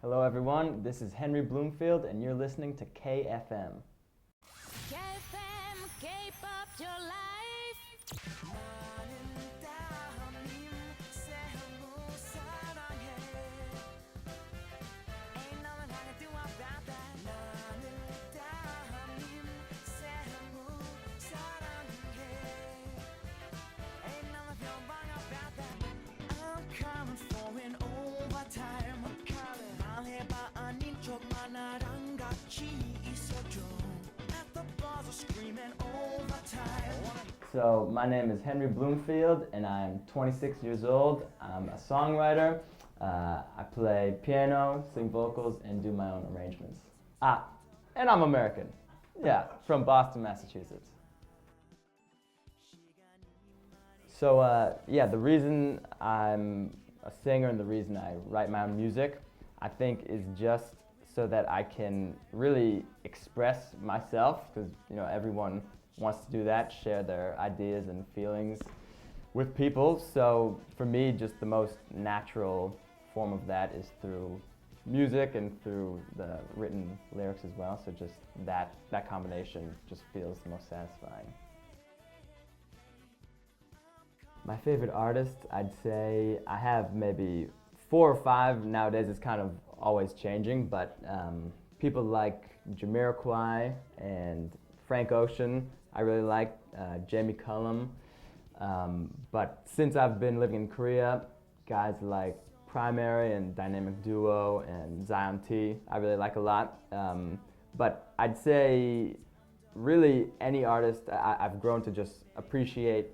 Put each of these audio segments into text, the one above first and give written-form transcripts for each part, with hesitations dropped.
Hello everyone, this is Henry Bloomfield and you're listening to KFM. KFM, K-pop your life. I'm coming for an overtime. 말해봐 아닌 척만나랑 같이 있어줘. At the bars are screaming overtime. So my name is Henry Bloomfield and I'm 26 years old. I'm a songwriter. I play piano, sing vocals, and do my own arrangements. And I'm American. Yeah, from Boston, Massachusetts. So the reason I'm a singer and the reason I write my own music, I think is just so that I can really express myself, because everyone wants to do that, share their ideas and feelings with people. So for me, just the most natural form of that is through music and through the written lyrics as well. So just that combination just feels the most satisfying. My favorite artist, I'd say I have maybe 4 or 5 nowadays. It's kind of always changing, but people like Jamiroquai and Frank Ocean, I really like Jamie Cullum. But since I've been living in Korea, guys like Primary and Dynamic Duo and Zion T, I really like a lot. But I'd say really any artist, I've grown to just appreciate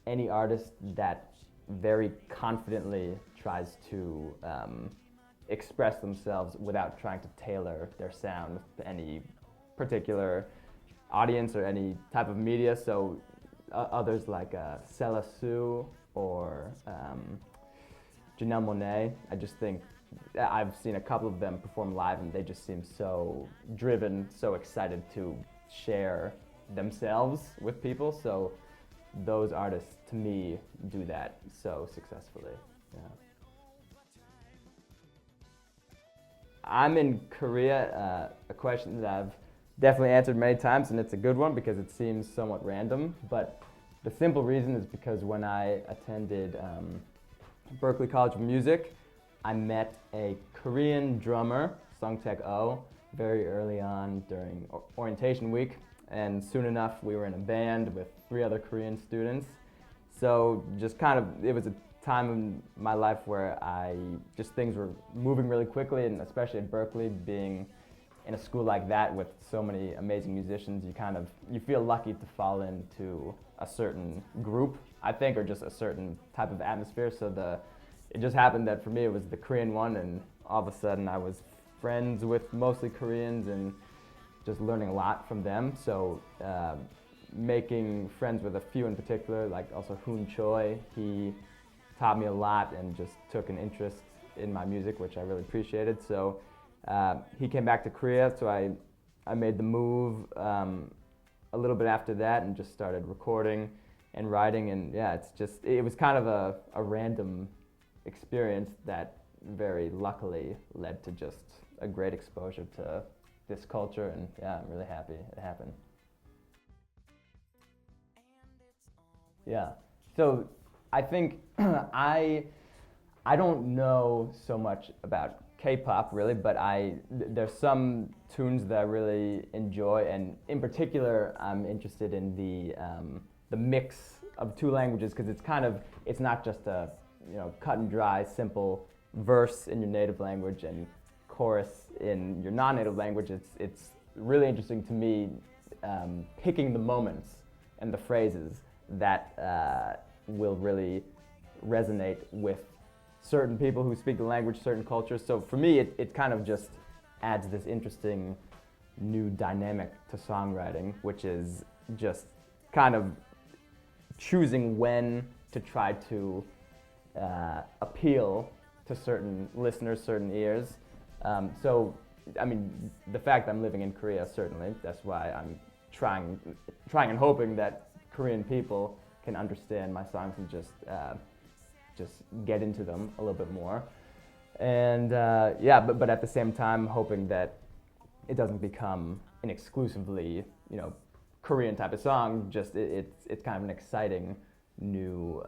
any artist that very confidently tries to express themselves without trying to tailor their sound to any particular audience or any type of media. So others like Sela Sue or Janelle Monáe, I just think I've seen a couple of them perform live and they just seem so driven, so excited to share themselves with people. So those artists, to me, do that so successfully. Yeah. I'm in Korea, a question that I've definitely answered many times, and it's a good one because it seems somewhat random, but the simple reason is because when I attended Berklee College of Music, I met a Korean drummer, Sungtaek Oh, very early on during orientation week. And soon enough, we were in a band with 3 other Korean students. So just kind of, it was a time in my life where things were moving really quickly, and especially at Berklee, being in a school like that with so many amazing musicians, you feel lucky to fall into a certain group, I think, or just a certain type of atmosphere. So it just happened that for me it was the Korean one, and all of a sudden I was friends with mostly Koreans and just learning a lot from them. So making friends with a few in particular, like also Hoon Choi, he taught me a lot and just took an interest in my music, which I really appreciated. So he came back to Korea, so I made the move a little bit after that and just started recording and writing. And yeah, it was kind of a random experience that very luckily led to just a great exposure to this culture, and yeah, I'm really happy it happened. Yeah, so I think I don't know so much about K-pop really, but there's some tunes that I really enjoy, and in particular I'm interested in the mix of 2 languages, because it's not just a cut and dry simple verse in your native language and chorus in your non-native language. It's really interesting to me picking the moments and the phrases that will really resonate with certain people who speak the language, certain cultures. So for me, it kind of just adds this interesting new dynamic to songwriting, which is just kind of choosing when to try to appeal to certain listeners, certain ears. So, I mean, the fact that I'm living in Korea, certainly, that's why I'm trying and hoping that Korean people can understand my songs and just get into them a little bit more. And yeah, but at the same time, hoping that it doesn't become an exclusively, Korean type of song. Just it's kind of an exciting new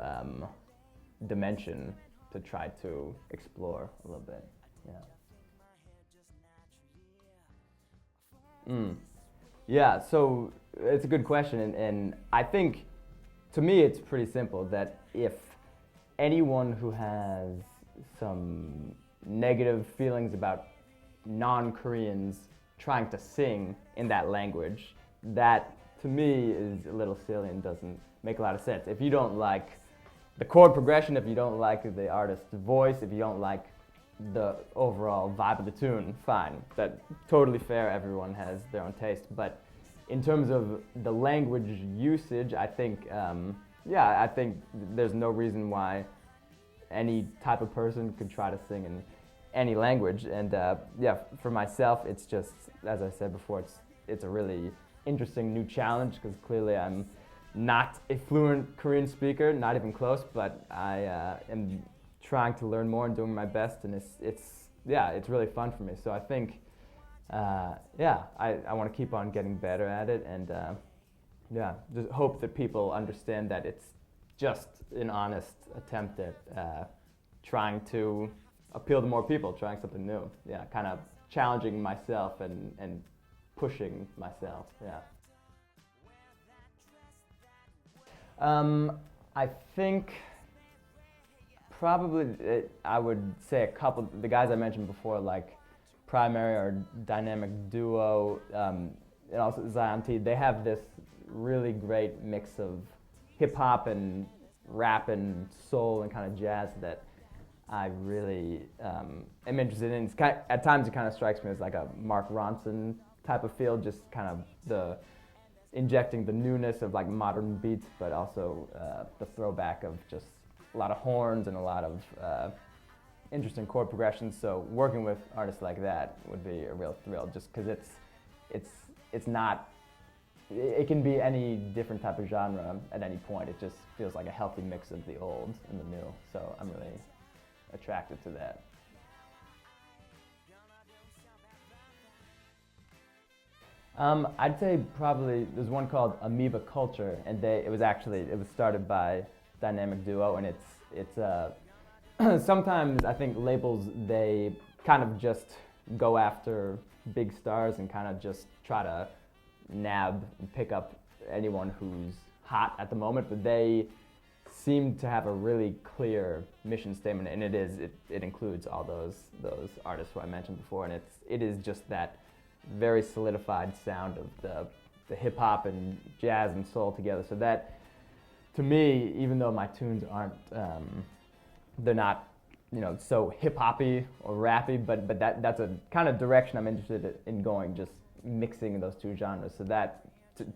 dimension to try to explore a little bit. Yeah. Mm. Yeah. So it's a good question, and I think to me it's pretty simple that if anyone who has some negative feelings about non-Koreans trying to sing in that language, that to me is a little silly and doesn't make a lot of sense. If you don't like the chord progression, if you don't like the artist's voice, if you don't like the overall vibe of the tune, fine. That's totally fair. Everyone has their own taste. But in terms of the language usage, I think, I think there's no reason why any type of person could try to sing in any language. And for myself, it's just, as I said before, it's a really interesting new challenge because clearly I'm not a fluent Korean speaker, not even close, but I am trying to learn more and doing my best, and it's really fun for me. So I think, I want to keep on getting better at it, and just hope that people understand that it's just an honest attempt at trying to appeal to more people, trying something new. Yeah, kind of challenging myself and pushing myself. Yeah. I think probably I would say a couple. The guys I mentioned before, like Primary or Dynamic Duo, and also Zion T. They have this really great mix of hip hop and rap and soul and kind of jazz that I really am interested in. At times it kind of strikes me as like a Mark Ronson type of feel, just kind of injecting the newness of like modern beats, but also the throwback of just a lot of horns and a lot of interesting chord progressions. So working with artists like that would be a real thrill, just because it's not. It can be any different type of genre at any point. It just feels like a healthy mix of the old and the new. So I'm really attracted to that. I'd say probably there's one called Amoeba Culture, and it was started by Dynamic Duo, and it's sometimes I think labels, they kind of just go after big stars and kind of just try to nab and pick up anyone who's hot at the moment, but they seem to have a really clear mission statement, and it includes all those artists who I mentioned before, and it is just that very solidified sound of the hip hop and jazz and soul together. So that, to me, even though my tunes aren't, they're not, so hip hoppy or rappy, but that's a kind of direction I'm interested in going, just mixing those two genres. So that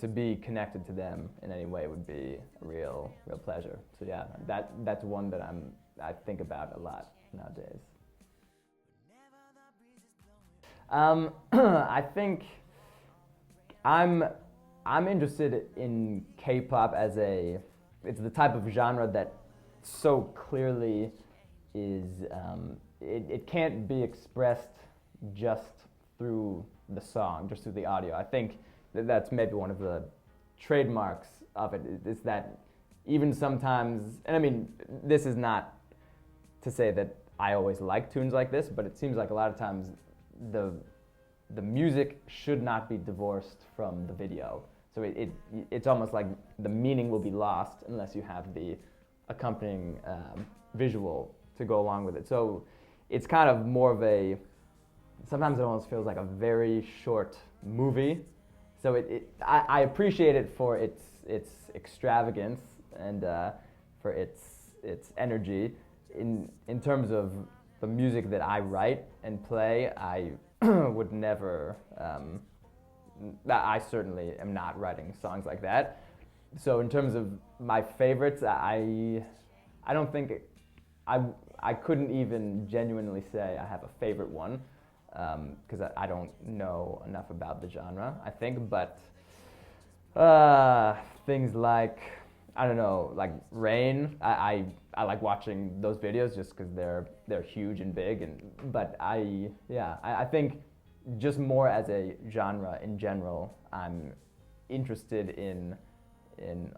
to be connected to them in any way would be a real pleasure. So yeah, that's one that I think about a lot nowadays. I think I'm interested in K-pop as it's the type of genre that so clearly is, it can't be expressed just through the song, just through the audio. I think that's maybe one of the trademarks of it, is that even sometimes, and I mean, this is not to say that I always like tunes like this, but it seems like a lot of times the music should not be divorced from the video. So it's almost like the meaning will be lost unless you have the accompanying visual to go along with it. So it's kind of more of sometimes it almost feels like a very short movie. So I appreciate it for its extravagance and for its energy. In terms of the music that I write and play, I would never. I certainly am not writing songs like that. So in terms of my favorites, I don't think I couldn't even genuinely say I have a favorite one, because I don't know enough about the genre, I think. But things like, I don't know, like Rain, I I like watching those videos just because they're huge and big. But I think just more as a genre in general, I'm interested in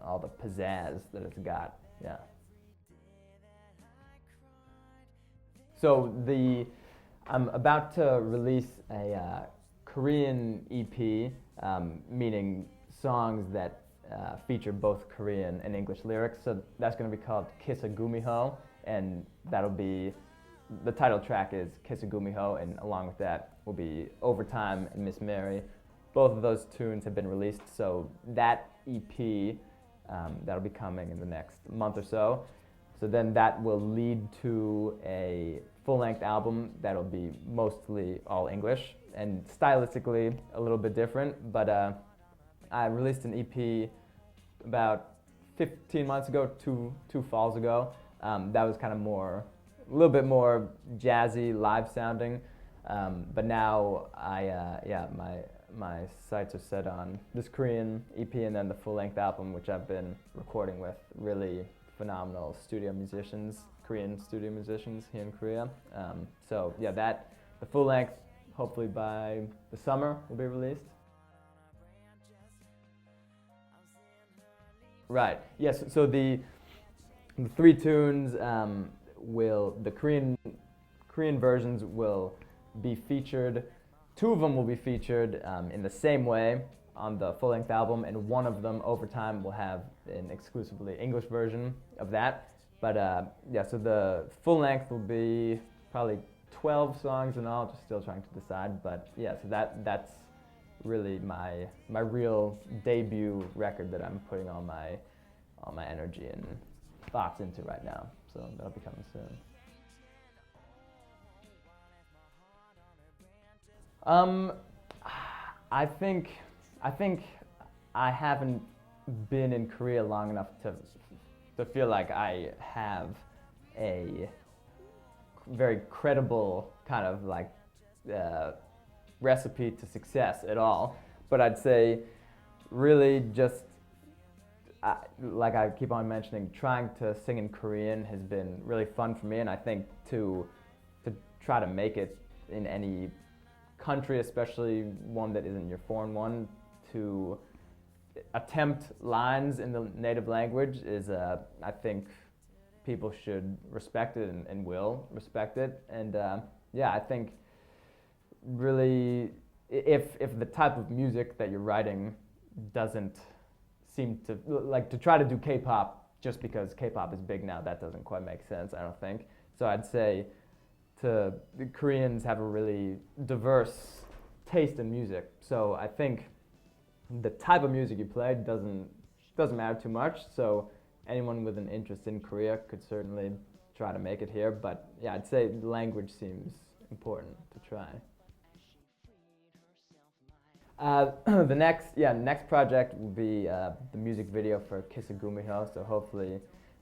all the pizzazz that it's got. Yeah. So I'm about to release a Korean EP, meaning songs that feature both Korean and English lyrics. So that's going to be called Kisagumiho, and that'll be, the title track is Kisagumiho, and along with that will be Overtime and Miss Mary. Both of those tunes have been released, so that EP, that'll be coming in the next month or so. So then that will lead to a full-length album that'll be mostly all English and stylistically a little bit different. But I released an EP about 15 months ago, two falls ago. That was kind of a little bit more jazzy, live sounding. But now my sights are set on this Korean EP and then the full-length album, which I've been recording with really phenomenal studio musicians, Korean studio musicians here in Korea. So yeah, the full length, hopefully by the summer, will be released. Right. Yes. So the 3 tunes the Korean versions will be featured. 2 of them will be featured in the same way on the full-length album, and one of them, Overtime, will have an exclusively English version of that. But so the full-length will be probably 12 songs in all, just still trying to decide. But yeah, so that's really my real debut record that I'm putting all my energy and thoughts into right now. So that'll be coming soon. I think I haven't been in Korea long enough to feel like I have a very credible kind of like recipe to success at all. But I'd say really just like I keep on mentioning, trying to sing in Korean has been really fun for me, and I think to try to make it in any country, especially one that isn't your foreign one, to attempt lines in the native language is, I think people should respect it and will respect it. And I think really if the type of music that you're writing doesn't seem to, like to try to do K-pop just because K-pop is big now, that doesn't quite make sense, I don't think. So I'd say the Koreans have a really diverse taste in music. So I think the type of music you play doesn't matter too much. So anyone with an interest in Korea could certainly try to make it here. But yeah, I'd say language seems important to try. The next project will be the music video for Kisagumiho. So hopefully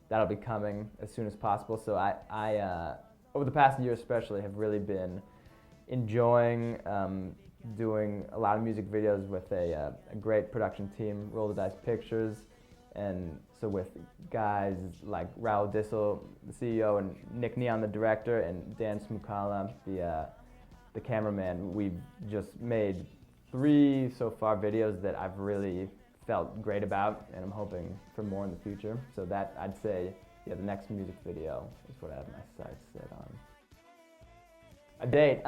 that'll be coming as soon as possible. So I over the past year especially have really been enjoying doing a lot of music videos with a great production team, Roll the Dice Pictures, and so with guys like Raul Dissel, the CEO, and Nick Neon, the director, and Dan Smukala, the cameraman. We've just made 3 so far videos that I've really felt great about, and I'm hoping for more in the future. So that, I'd say, the next music video is what I have my sights set on. A date?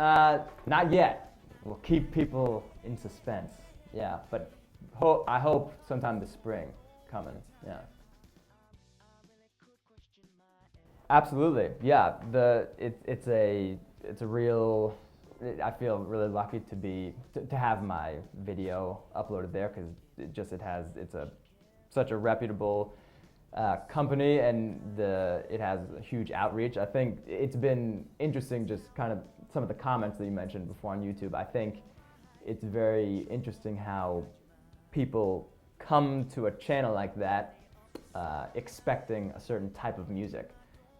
Not yet. We'll keep people in suspense. Yeah, but I hope sometime this spring coming. Yeah. Absolutely. Yeah. It's a real. I feel really lucky to have my video uploaded there because it's such a reputable company, and it has a huge outreach. I think it's been interesting, just kind of some of the comments that you mentioned before on YouTube. I think it's very interesting how people come to a channel like that expecting a certain type of music,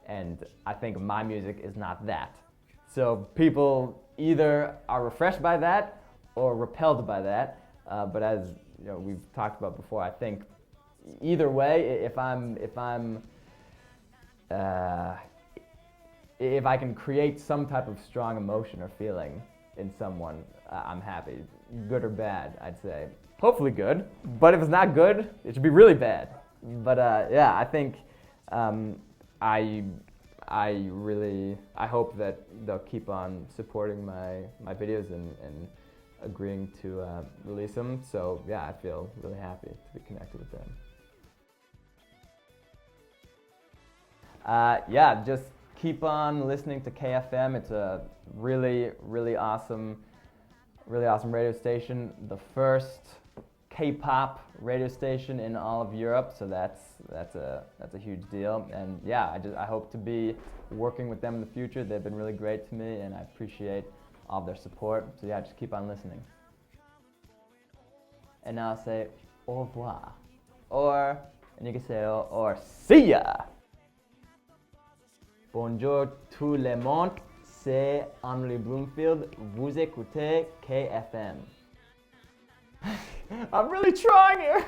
and I think my music is not that. So people either are refreshed by that or repelled by that. But as you know, we've talked about before, I think either way, if I'm if I can create some type of strong emotion or feeling in someone, I'm happy. Good or bad, I'd say. Hopefully good, but if it's not good, it should be really bad. But yeah, I think I hope that they'll keep on supporting my videos and agreeing to release them. So yeah, I feel really happy to be connected with them. Yeah, just keep on listening to KFM. It's a really awesome radio station. The first K-pop radio station in all of Europe, so that's a huge deal. And yeah, I hope to be working with them in the future. They've been really great to me, and I appreciate all their support. So yeah, just keep on listening. And now I'll say au revoir, and you can say or see ya. Bonjour tout le monde, c'est Henry Bloomfield. Vous écoutez KFM. I'm really trying here.